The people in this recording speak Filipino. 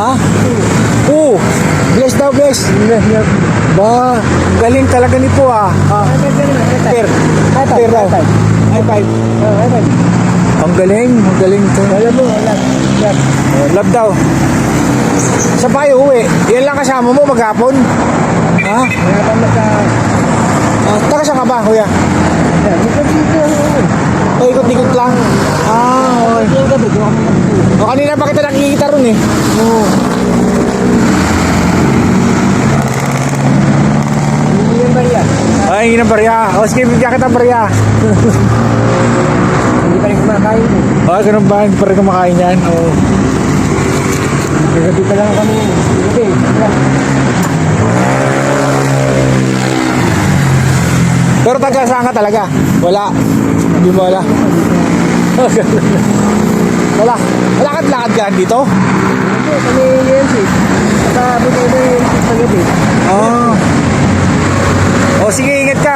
Ha? Oo. Bless daw, bless. Ba, galing talaga ni po ah. Per. Per daw. High five. Ang galing to. Alam mo, Love daw. Sa payo uwi. Yan lang kasama mo maghapon. Ha? wala pa maka... Taga saan ka ba, kuya? O, ikot-ikot lang. Okay. Yung gabi, doon ako O, kanina pa kita nakikita ron eh. Oo. Hindi yan ba yan? Ay, hindi ng barya. O, sige, bigyan kita ng barya. Hindi pa rin kumakain. O, ganun ba? Hindi pa rin kumakain yan. Oo. Gabi pa lang kami. Gabi, Pero taga saan ka talaga? Wala. Hindi mo wala. Wala. Lakad-lakad ka dito? kami yan si. Sa buto na yun sa gabi. Oo. O, sige, ingat ka.